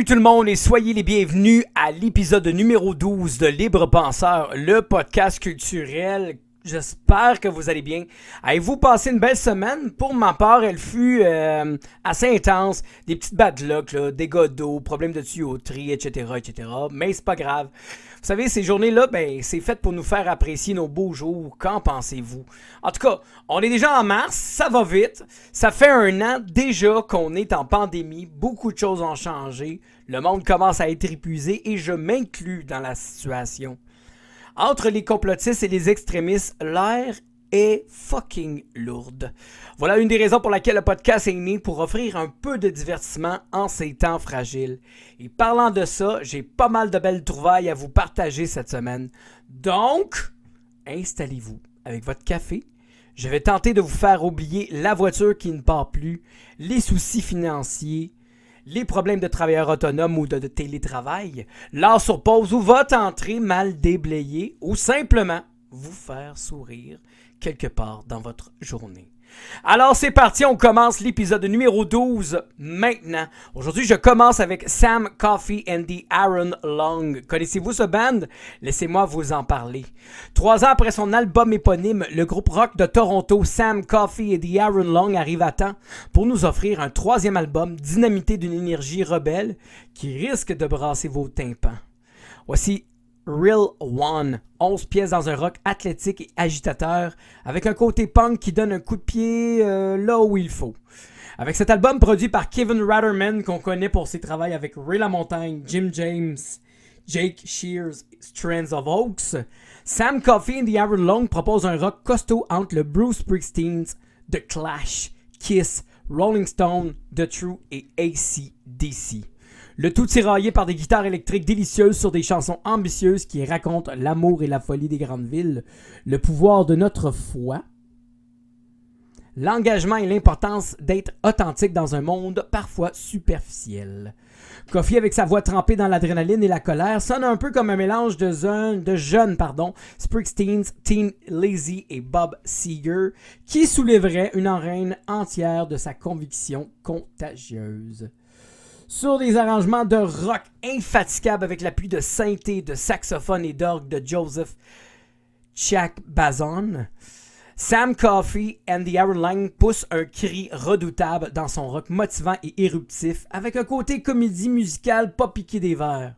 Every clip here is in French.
tout le monde et soyez les bienvenus à l'épisode numéro 12 de Libre Penseur, le podcast culturel. J'espère que vous allez bien. Avez-vous passé une belle semaine? Pour ma part, elle fut assez intense. Des petites bad luck, là, dégâts d'eau, problèmes de tuyauterie, etc., etc. Mais c'est pas grave. Vous savez, ces journées-là, c'est fait pour nous faire apprécier nos beaux jours. Qu'en pensez-vous? En tout cas, on est déjà en mars, ça va vite. Ça fait un an déjà qu'on est en pandémie. Beaucoup de choses ont changé. Le monde commence à être épuisé et je m'inclus dans la situation. Entre les complotistes et les extrémistes, l'air est fucking lourde. Voilà une des raisons pour laquelle le podcast est né, pour offrir un peu de divertissement en ces temps fragiles. Et parlant de ça, j'ai pas mal de belles trouvailles à vous partager cette semaine. Donc, installez-vous avec votre café. Je vais tenter de vous faire oublier la voiture qui ne part plus, les soucis financiers, les problèmes de travailleurs autonomes ou de télétravail, l'heure sur pause ou votre entrée mal déblayée ou simplement vous faire sourire quelque part dans votre journée. Alors c'est parti, on commence l'épisode numéro 12 maintenant. Aujourd'hui, je commence avec Sam Coffey and the Aaron Long. Connaissez-vous ce band? Laissez-moi vous en parler. 3 ans après son album éponyme, le groupe rock de Toronto Sam Coffey et the Aaron Long arrive à temps pour nous offrir un 3e album dynamité d'une énergie rebelle qui risque de brasser vos tympans. Voici Real One, 11 pièces dans un rock athlétique et agitateur, avec un côté punk qui donne un coup de pied là où il faut. Avec cet album produit par Kevin Ratterman, qu'on connaît pour ses travaux avec Ray LaMontagne, Jim James, Jake Shears, Strands of Oaks, Sam Coffey and the Aaron Long propose un rock costaud entre le Bruce Springsteen, The Clash, Kiss, Rolling Stone, The True et AC/DC. Le tout tiraillé par des guitares électriques délicieuses sur des chansons ambitieuses qui racontent l'amour et la folie des grandes villes, le pouvoir de notre foi, l'engagement et l'importance d'être authentique dans un monde parfois superficiel. Coffey, avec sa voix trempée dans l'adrénaline et la colère, sonne un peu comme un mélange de jeunes Springsteen, Tin Lizzy et Bob Seger, qui soulèverait une arène entière de sa conviction contagieuse. Sur des arrangements de rock infatigables avec l'appui de synthé, de saxophone et d'orgue de Joseph Chakbazon, Sam Coffey and the Aaron Long pousse un cri redoutable dans son rock motivant et éruptif avec un côté comédie musicale pas piqué des verres.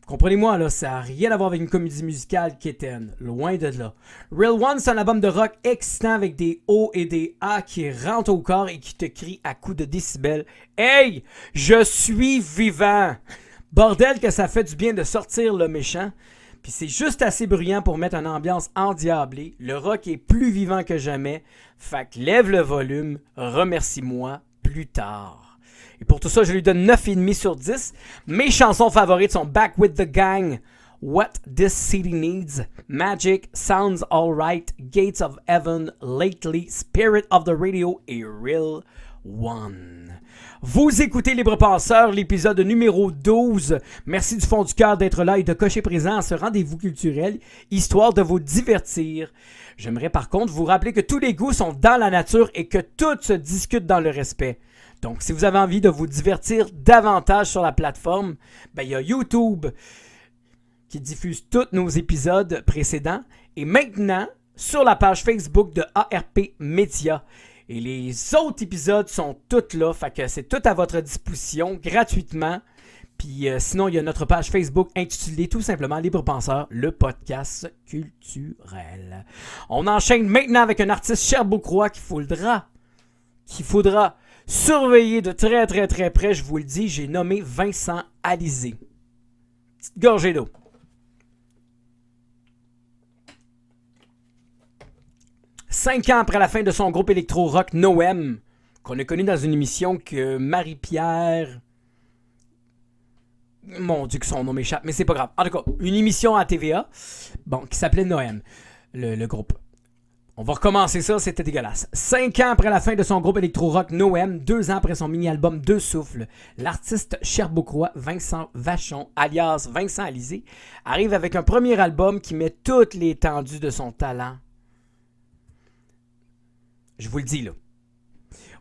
Comprenez-moi, là, ça n'a rien à voir avec une comédie musicale quétaine, loin de là. Real One, c'est un album de rock excitant avec des O et des A qui rentrent au corps et qui te crient à coups de décibels « Hey, je suis vivant! » Bordel que ça fait du bien de sortir le méchant. Puis c'est juste assez bruyant pour mettre une ambiance endiablée. Le rock est plus vivant que jamais. Fait que lève le volume, remercie-moi plus tard. Et pour tout ça, je lui donne 9,5 sur 10. Mes chansons favorites sont Back with the Gang, What This City Needs, Magic, Sounds Alright, Gates of Heaven, Lately, Spirit of the Radio et Real One. Vous écoutez Libre Penseur, l'épisode numéro 12. Merci du fond du cœur d'être là et de cocher présent à ce rendez-vous culturel, histoire de vous divertir. J'aimerais par contre vous rappeler que tous les goûts sont dans la nature et que tout se discute dans le respect. Donc, si vous avez envie de vous divertir davantage sur la plateforme, il y a YouTube qui diffuse tous nos épisodes précédents et maintenant sur la page Facebook de ARP Media. Et les autres épisodes sont tous là, fait que c'est tout à votre disposition gratuitement. Puis sinon, il y a notre page Facebook intitulée tout simplement Libre Penseur, le podcast culturel. On enchaîne maintenant avec un artiste Sherbrookerois qu'il faudra surveiller de très très très près, je vous le dis, j'ai nommé Vincent Alizé. Petite gorgée d'eau. Cinq ans après la fin de son groupe électro-rock Noem, qu'on a connu dans une émission que Marie-Pierre... Mon Dieu que son nom m'échappe, mais c'est pas grave. En tout cas, une émission à TVA, qui s'appelait Noem, le groupe. On va recommencer ça, c'était dégueulasse. 5 ans après la fin de son groupe électro-rock Noem, 2 ans après son mini-album Deux Souffles, l'artiste sherbrookerois Vincent Vachon, alias Vincent Alizé, arrive avec un premier album qui met toute l'étendue de son talent. Je vous le dis là.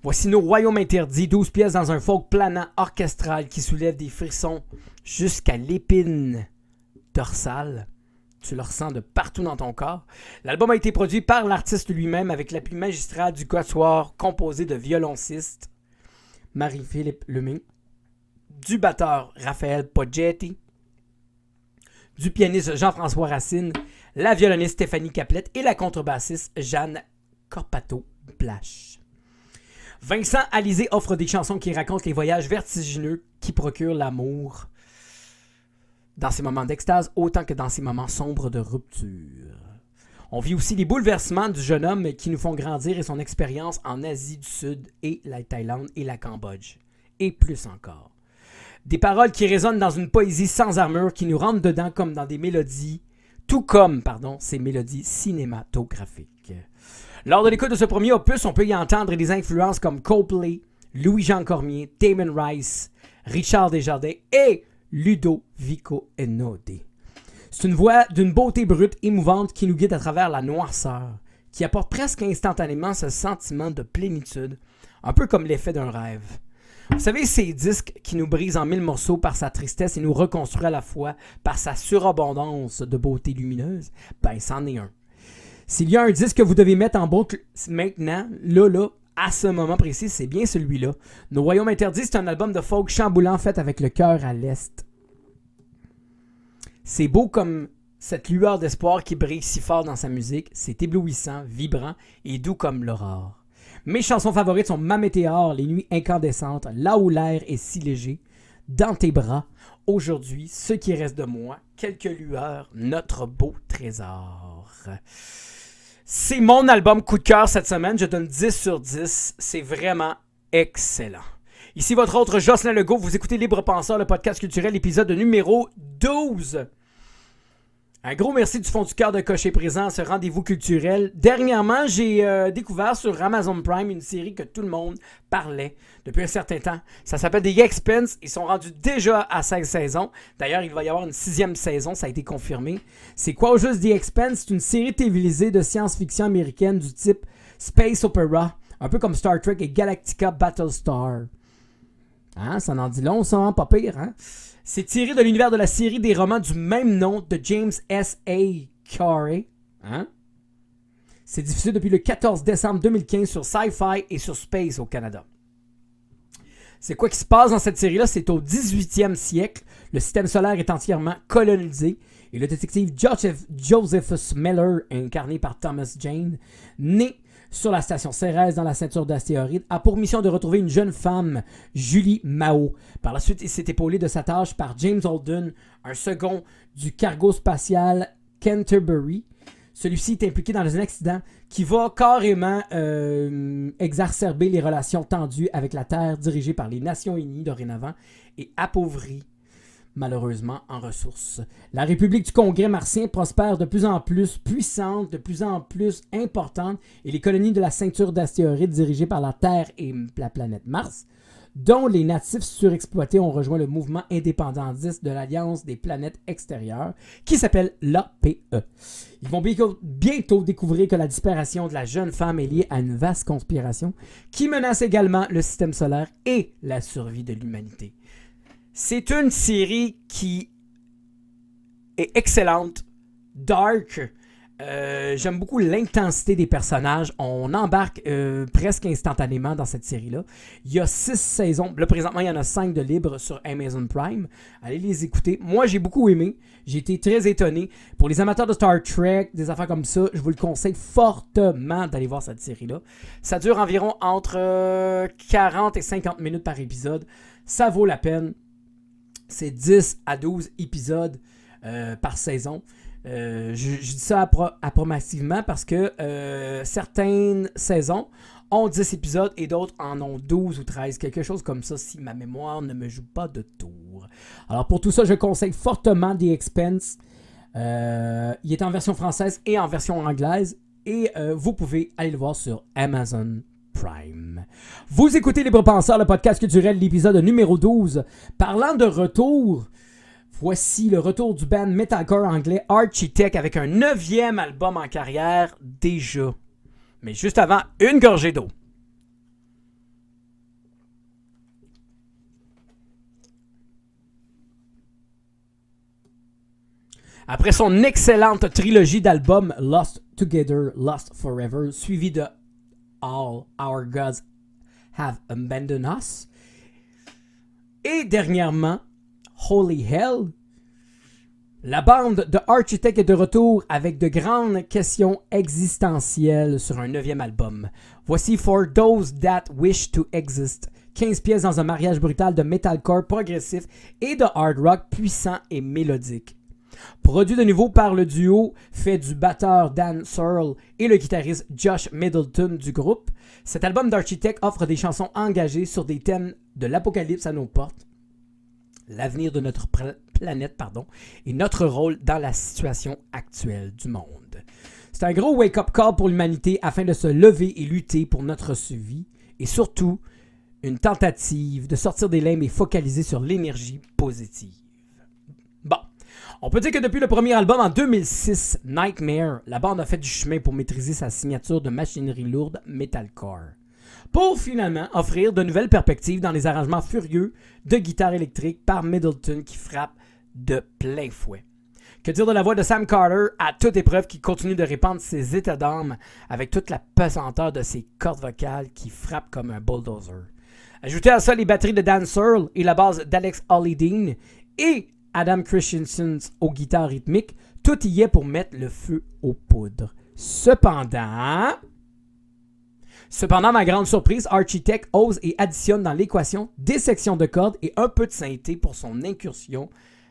Voici nos Royaumes interdits, 12 pièces dans un folk planant orchestral qui soulève des frissons jusqu'à l'épine dorsale. Tu le ressens de partout dans ton corps. L'album a été produit par l'artiste lui-même avec l'appui magistral du quatuor composé de violoncistes Marie-Philippe Lemay, du batteur Raphaël Poggetti, du pianiste Jean-François Racine, la violoniste Stéphanie Caplette et la contrebassiste Jeanne Corpato-Blache. Vincent Alizé offre des chansons qui racontent les voyages vertigineux qui procurent l'amour dans ses moments d'extase autant que dans ses moments sombres de rupture. On vit aussi les bouleversements du jeune homme qui nous font grandir et son expérience en Asie du Sud et la Thaïlande et la Cambodge. Et plus encore. Des paroles qui résonnent dans une poésie sans armure qui nous rentrent dedans comme dans des mélodies, ces mélodies cinématographiques. Lors de l'écoute de ce premier opus, on peut y entendre des influences comme Coldplay, Louis-Jean Cormier, Damon Rice, Richard Desjardins et Ludovico Einaudi. C'est une voix d'une beauté brute émouvante qui nous guide à travers la noirceur, qui apporte presque instantanément ce sentiment de plénitude, un peu comme l'effet d'un rêve. Vous savez, ces disques qui nous brisent en 1000 morceaux par sa tristesse et nous reconstruit à la fois par sa surabondance de beauté lumineuse, ben c'en est un. S'il y a un disque que vous devez mettre en boucle maintenant, là, à ce moment précis, c'est bien celui-là. Nos Royaumes interdits, c'est un album de folk chamboulant fait avec le cœur à l'est. C'est beau comme cette lueur d'espoir qui brille si fort dans sa musique. C'est éblouissant, vibrant et doux comme l'aurore. Mes chansons favorites sont Ma météore, Les nuits incandescentes, Là où l'air est si léger, Dans tes bras, Aujourd'hui, Ce qui reste de moi, Quelques lueurs, Notre beau trésor. C'est mon album coup de cœur cette semaine. Je donne 10 sur 10. C'est vraiment excellent. Ici votre autre Jocelyn Legault. Vous écoutez Libre Penseur, le podcast culturel, épisode numéro 12. Un gros merci du fond du cœur de cocher présent à ce rendez-vous culturel. Dernièrement, j'ai découvert sur Amazon Prime une série que tout le monde parlait depuis un certain temps. Ça s'appelle The Expanse. Ils sont rendus déjà à 16 saisons. D'ailleurs, il va y avoir une 6e saison, ça a été confirmé. C'est quoi au juste The Expanse? C'est une série télévisée de science-fiction américaine du type Space Opera, un peu comme Star Trek et Galactica Battlestar. Hein, ça en dit long, ça, hein? Pas pire, hein? C'est tiré de l'univers de la série des romans du même nom de James S.A. Corey. Hein? C'est diffusé depuis le 14 décembre 2015 sur Sci-Fi et sur Space au Canada. C'est quoi qui se passe dans cette série-là? C'est au 18e siècle. Le système solaire est entièrement colonisé. Et le détective Josephus Miller, incarné par Thomas Jane, né sur la station Cérès dans la ceinture d'astéroïdes, a pour mission de retrouver une jeune femme, Julie Mao. Par la suite, il s'est épaulé de sa tâche par James Holden, un second du cargo spatial Canterbury. Celui-ci est impliqué dans un accident qui va carrément exacerber les relations tendues avec la Terre dirigée par les Nations Unies dorénavant et appauvrie malheureusement en ressources. La République du Congrès martien prospère de plus en plus puissante, de plus en plus importante, et les colonies de la ceinture d'astéroïdes dirigées par la Terre et la planète Mars, dont les natifs surexploités ont rejoint le mouvement indépendantiste de l'Alliance des planètes extérieures, qui s'appelle l'APE. Ils vont bientôt découvrir que la disparition de la jeune femme est liée à une vaste conspiration qui menace également le système solaire et la survie de l'humanité. C'est une série qui est excellente, dark. J'aime beaucoup l'intensité des personnages. On embarque presque instantanément dans cette série-là. Il y a 6 saisons. Là, présentement, il y en a 5 de libres sur Amazon Prime. Allez les écouter. Moi, j'ai beaucoup aimé. J'ai été très étonné. Pour les amateurs de Star Trek, des affaires comme ça, je vous le conseille fortement d'aller voir cette série-là. Ça dure environ entre 40 et 50 minutes par épisode. Ça vaut la peine. C'est 10 à 12 épisodes par saison. Je dis ça approximativement parce que certaines saisons ont 10 épisodes et d'autres en ont 12 ou 13. Quelque chose comme ça si ma mémoire ne me joue pas de tour. Alors pour tout ça, je conseille fortement The Expanse. Il est en version française et en version anglaise. Et vous pouvez aller le voir sur Amazon Prime. Vous écoutez Libre Penseur, le podcast culturel, l'épisode numéro 12. Parlant de retour, voici le retour du band metalcore anglais Architect avec un 9e album en carrière déjà. Mais juste avant, une gorgée d'eau. Après son excellente trilogie d'albums Lost Together, Lost Forever, suivi de All Our Gods Have Abandoned Us, et dernièrement Holy Hell, la bande de Architect est de retour avec de grandes questions existentielles sur un 9e album. Voici For Those That Wish to Exist, 15 pièces dans un mariage brutal de metalcore progressif et de hard rock puissant et mélodique. Produit de nouveau par le duo fait du batteur Dan Searle et le guitariste Josh Middleton du groupe, cet album d'Architect offre des chansons engagées sur des thèmes de l'apocalypse à nos portes, l'avenir de notre planète, et notre rôle dans la situation actuelle du monde. C'est un gros wake-up call pour l'humanité afin de se lever et lutter pour notre survie, et surtout, une tentative de sortir des limbes et focaliser sur l'énergie positive. Bon, on peut dire que depuis le premier album en 2006, Nightmare, la bande a fait du chemin pour maîtriser sa signature de machinerie lourde metalcore, pour finalement offrir de nouvelles perspectives dans les arrangements furieux de guitare électrique par Middleton qui frappe de plein fouet. Que dire de la voix de Sam Carter à toute épreuve qui continue de répandre ses états d'âme avec toute la pesanteur de ses cordes vocales qui frappent comme un bulldozer. Ajoutez à ça les batteries de Dan Searle et la basse d'Alex Holly-Dean et Adam Christensen aux guitares rythmiques, tout y est pour mettre le feu aux poudres. Cependant, ma grande surprise, Architect ose et additionne dans l'équation des sections de cordes et un peu de synthé pour son incursion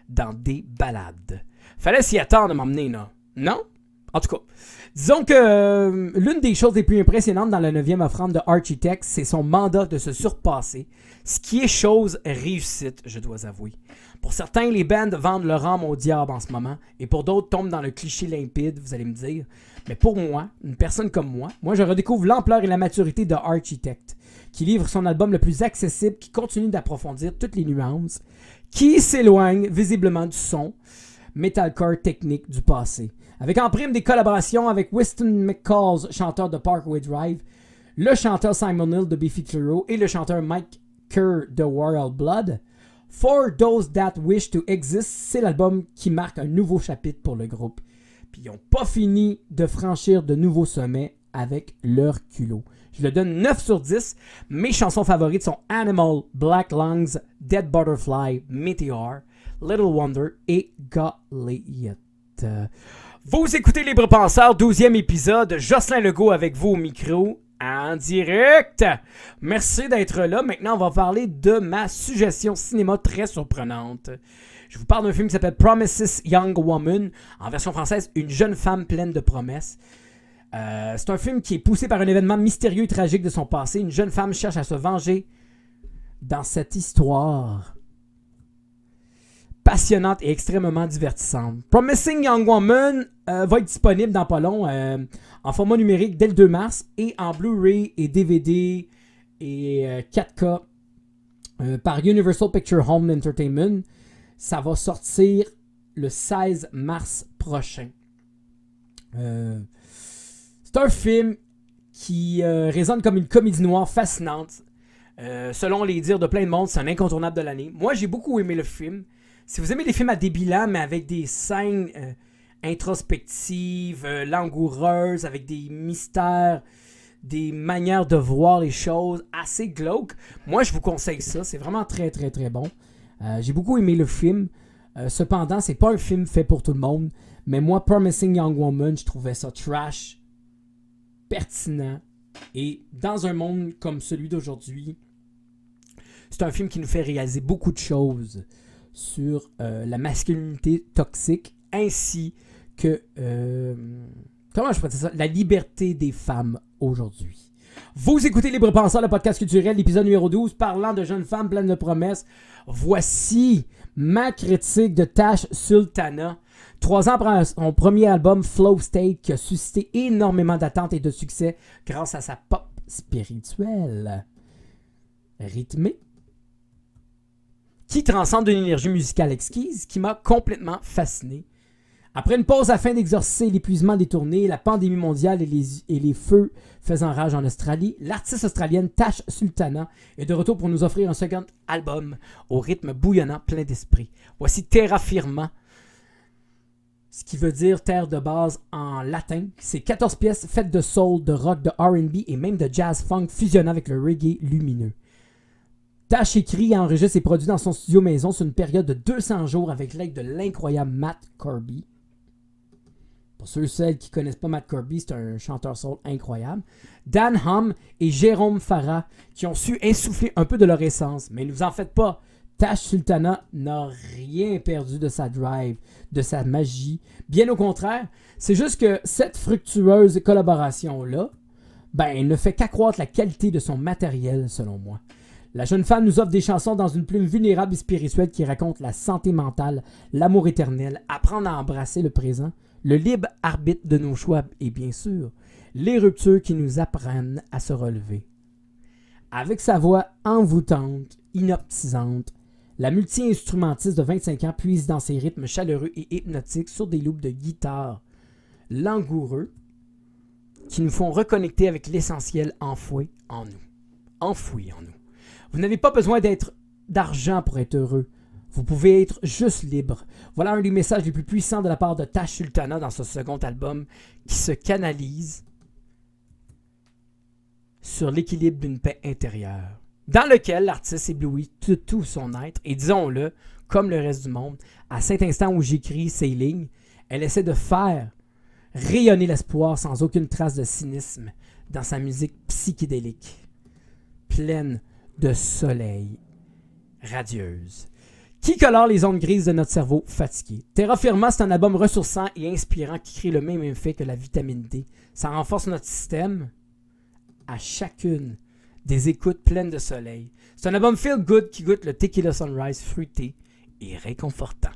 dans des ballades. Fallait s'y attendre de m'emmener, là. Non? En tout cas, disons que l'une des choses les plus impressionnantes dans la 9e offrande de Architect, c'est son mandat de se surpasser, ce qui est chose réussite, je dois avouer. Pour certains, les bands vendent leur âme au diable en ce moment, et pour d'autres tombent dans le cliché limpide, vous allez me dire. Mais pour moi, une personne comme moi je redécouvre l'ampleur et la maturité de Architect, qui livre son album le plus accessible, qui continue d'approfondir toutes les nuances, qui s'éloigne visiblement du son metalcore technique du passé. Avec en prime des collaborations avec Weston McCalls, chanteur de Parkway Drive, le chanteur Simon Hill de Beefy Clearo et le chanteur Mike Kerr de Royal Blood. For Those That Wish to Exist, c'est l'album qui marque un nouveau chapitre pour le groupe. Puis ils n'ont pas fini de franchir de nouveaux sommets avec leur culot. Je le donne 9 sur 10. Mes chansons favorites sont Animal, Black Lungs, Dead Butterfly, Meteor, Little Wonder et Goliath. Vous écoutez Libre Penseur, 12e épisode. Jocelyn Legault avec vous au micro, en direct. Merci d'être là. Maintenant, on va parler de ma suggestion cinéma très surprenante. Je vous parle d'un film qui s'appelle Promises Young Woman. En version française, Une jeune femme pleine de promesses. C'est un film qui est poussé par un événement mystérieux et tragique de son passé. Une jeune femme cherche à se venger dans cette histoire passionnante et extrêmement divertissante. Promising Young Woman va être disponible dans pas long en format numérique dès le 2 mars et en Blu-ray et DVD et 4K par Universal Pictures Home Entertainment. Ça va sortir le 16 mars prochain. C'est un film qui résonne comme une comédie noire fascinante. Selon les dires de plein de monde, c'est un incontournable de l'année. Moi, j'ai beaucoup aimé le film. Si vous aimez les films à débilan, mais avec des scènes introspectives, langoureuses, avec des mystères, des manières de voir les choses assez glauques, moi, je vous conseille ça. C'est vraiment très, très, très bon. J'ai beaucoup aimé le film. Cependant, c'est pas un film fait pour tout le monde. Mais moi, Promising Young Woman, je trouvais ça trash, pertinent. Et dans un monde comme celui d'aujourd'hui, c'est un film qui nous fait réaliser beaucoup de choses sur la masculinité toxique ainsi que comment je pourrais dire ça, la liberté des femmes aujourd'hui. Vous écoutez Libre Penseur, le podcast culturel, l'épisode numéro 12, parlant de jeunes femmes pleines de promesses. Voici ma critique de Tash Sultana. 3 ans après son premier album Flow State qui a suscité énormément d'attentes et de succès grâce à sa pop spirituelle rythmée qui transcende une énergie musicale exquise qui m'a complètement fasciné. Après une pause afin d'exorciser l'épuisement des tournées, la pandémie mondiale et les feux faisant rage en Australie, l'artiste australienne Tash Sultana est de retour pour nous offrir un second album au rythme bouillonnant plein d'esprit. Voici Terra Firma. ce qui veut dire terre de base en latin. C'est 14 pièces faites de soul, de rock, de R&B et même de jazz funk fusionnant avec le reggae lumineux. Tash écrit et enregistre ses produits dans son studio maison sur une période de 200 jours avec l'aide de l'incroyable Matt Corby. Pour ceux et celles qui ne connaissent pas Matt Corby, c'est un chanteur soul incroyable. Dan Hum et Jérôme Farah qui ont su insuffler un peu de leur essence. Mais ne vous en faites pas, Tash Sultana n'a rien perdu de sa drive, de sa magie. Bien au contraire, c'est juste que cette fructueuse collaboration-là ne fait qu'accroître la qualité de son matériel, selon moi. La jeune femme nous offre des chansons dans une plume vulnérable et spirituelle qui raconte la santé mentale, l'amour éternel, apprendre à embrasser le présent, le libre arbitre de nos choix et bien sûr, les ruptures qui nous apprennent à se relever. Avec sa voix envoûtante, hypnotisante, la multi-instrumentiste de 25 ans puise dans ses rythmes chaleureux et hypnotiques sur des loops de guitare langoureux qui nous font reconnecter avec l'essentiel enfoui en nous. Enfoui en nous. Vous n'avez pas besoin d'argent pour être heureux. Vous pouvez être juste libre. Voilà un des messages les plus puissants de la part de Tash Sultana dans ce second album qui se canalise sur l'équilibre d'une paix intérieure, dans lequel l'artiste éblouit tout son être. Et disons-le, comme le reste du monde, à cet instant où j'écris ces lignes, elle essaie de faire rayonner l'espoir sans aucune trace de cynisme dans sa musique psychédélique, pleine de soleil, radieuse, qui colore les ondes grises de notre cerveau fatigué. Terra Firma, c'est un album ressourçant et inspirant qui crée le même effet que la vitamine D. Ça renforce notre système à chacune des écoutes pleines de soleil. C'est un album feel good qui goûte le tequila sunrise fruité et réconfortant.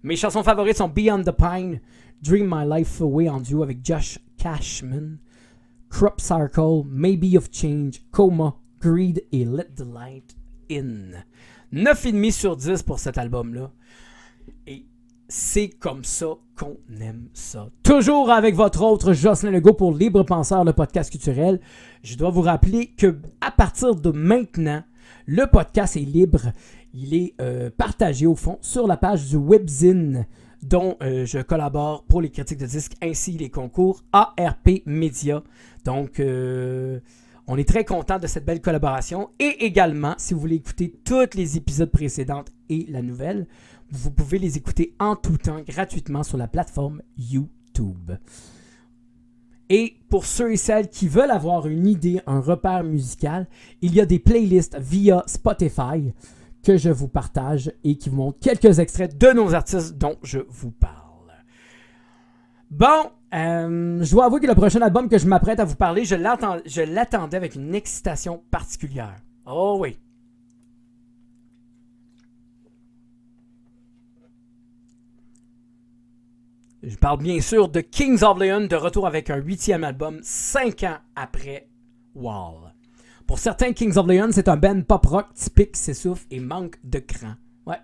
Mes chansons favorites sont Beyond the Pine, Dream My Life Away en duo avec Josh Cashman, Crop Circle, Maybe of Change, Coma, Greed et Let the Light In. 9,5 sur 10 pour cet album-là. Et c'est comme ça qu'on aime ça. Toujours avec votre autre Jocelyn Legault pour Libre Penseur, le podcast culturel. Je dois vous rappeler que à partir de maintenant, le podcast est libre. Il est partagé au fond sur la page du Webzine dont je collabore pour les critiques de disques ainsi les concours ARP Media. Donc, on est très content de cette belle collaboration. Et également, si vous voulez écouter tous les épisodes précédents et la nouvelle, vous pouvez les écouter en tout temps gratuitement sur la plateforme YouTube. Et pour ceux et celles qui veulent avoir une idée, un repère musical, il y a des playlists via Spotify que je vous partage et qui vous montrent quelques extraits de nos artistes dont je vous parle. Bon, je dois avouer que le prochain album que je m'apprête à vous parler, je l'attendais avec une excitation particulière. Oh oui. Je parle bien sûr de Kings of Leon, de retour avec un 8e album, 5 ans après Wall. Pour certains, Kings of Leon, c'est un band pop-rock typique, s'essouffle et manque de cran. Ouais.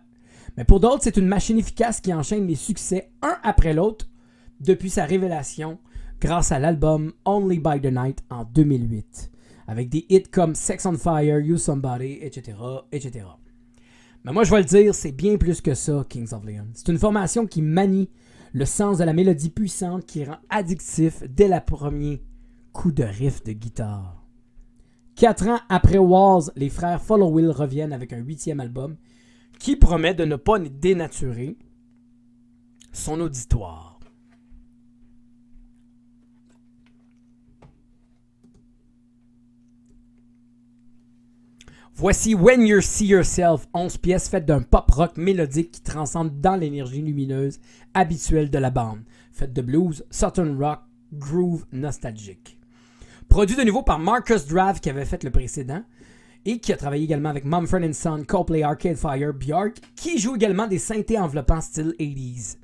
Mais pour d'autres, c'est une machine efficace qui enchaîne les succès un après l'autre depuis sa révélation grâce à l'album Only by the Night en 2008, avec des hits comme Sex on Fire, You Somebody, etc., etc. Mais moi, je vais le dire, c'est bien plus que ça, Kings of Leon. C'est une formation qui manie le sens de la mélodie puissante qui rend addictif dès le premier coup de riff de guitare. 4 ans après Walls, les frères Followwill reviennent avec un 8e album qui promet de ne pas dénaturer son auditoire. Voici When You See Yourself, 11 pièces faites d'un pop-rock mélodique qui transcende dans l'énergie lumineuse habituelle de la bande, faite de blues, southern rock, groove nostalgique. Produit de nouveau par Marcus Drav qui avait fait le précédent et qui a travaillé également avec Mumford & Son, Coldplay, Arcade Fire, Björk, qui joue également des synthés enveloppants style 80s.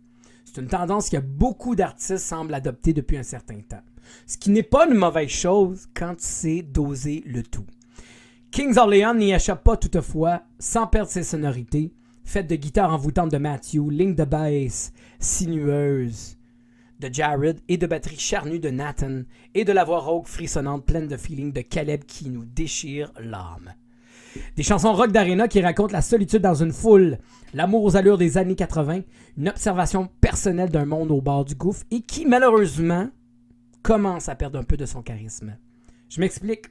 C'est une tendance que beaucoup d'artistes semblent adopter depuis un certain temps. Ce qui n'est pas une mauvaise chose quand c'est doser le tout. Kings of Leon n'y échappe pas toutefois, sans perdre ses sonorités, faites de guitare envoûtante de Matthew, ligne de bass sinueuse de Jared et de batterie charnue de Nathan et de la voix rauque frissonnante pleine de feeling de Caleb qui nous déchire l'âme. Des chansons rock d'arena qui racontent la solitude dans une foule, l'amour aux allures des années 80, une observation personnelle d'un monde au bord du gouffre et qui, malheureusement, commence à perdre un peu de son charisme. Je m'explique.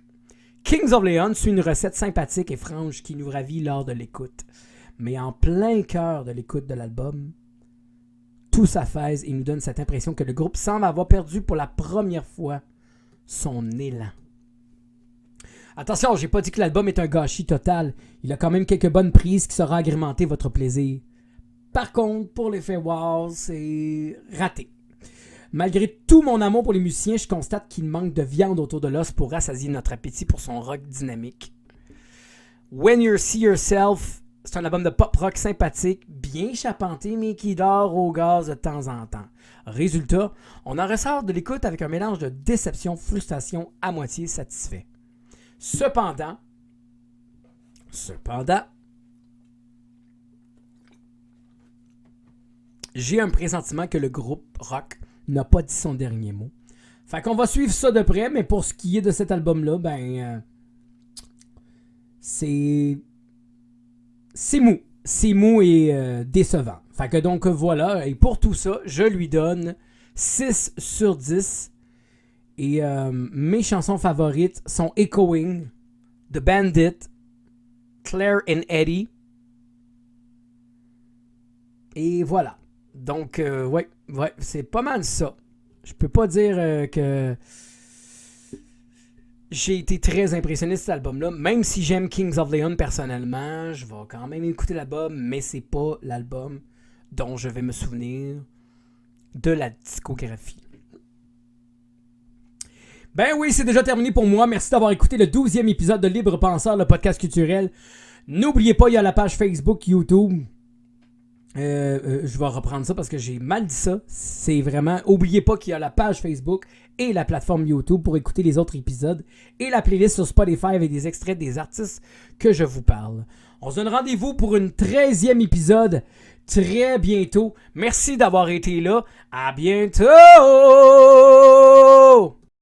Kings of Leon suit une recette sympathique et franche qui nous ravit lors de l'écoute. Mais en plein cœur de l'écoute de l'album, tout s'affaisse et nous donne cette impression que le groupe semble avoir perdu pour la première fois son élan. Attention, j'ai pas dit que l'album est un gâchis total. Il a quand même quelques bonnes prises qui saura agrémenter votre plaisir. Par contre, pour l'effet wow, c'est raté. Malgré tout mon amour pour les musiciens, je constate qu'il manque de viande autour de l'os pour rassasier notre appétit pour son rock dynamique. When You See Yourself, c'est un album de pop-rock sympathique, bien charpenté, mais qui dort au gaz de temps en temps. Résultat, on en ressort de l'écoute avec un mélange de déception, frustration, à moitié satisfait. Cependant, j'ai un pressentiment que le groupe rock n'a pas dit son dernier mot. Fait qu'on va suivre ça de près, mais pour ce qui est de cet album-là, c'est mou. C'est mou et décevant. Fait que donc voilà, et pour tout ça, je lui donne 6 sur 10. Et mes chansons favorites sont Echoing, The Bandit, Claire and Eddie. Et voilà. Donc, ouais, c'est pas mal ça. Je peux pas dire que j'ai été très impressionné de cet album-là. Même si j'aime Kings of Leon personnellement, je vais quand même écouter l'album, mais c'est pas l'album dont je vais me souvenir de la discographie. Ben oui, c'est déjà terminé pour moi. Merci d'avoir écouté le 12e épisode de Libre Penseur, le podcast culturel. N'oubliez pas, il y a la page Facebook, YouTube. Je vais reprendre ça parce que j'ai mal dit ça. C'est vraiment... Oubliez pas qu'il y a la page Facebook et la plateforme YouTube pour écouter les autres épisodes et la playlist sur Spotify avec des extraits des artistes que je vous parle. On se donne rendez-vous pour une 13e épisode très bientôt. Merci d'avoir été là. À bientôt!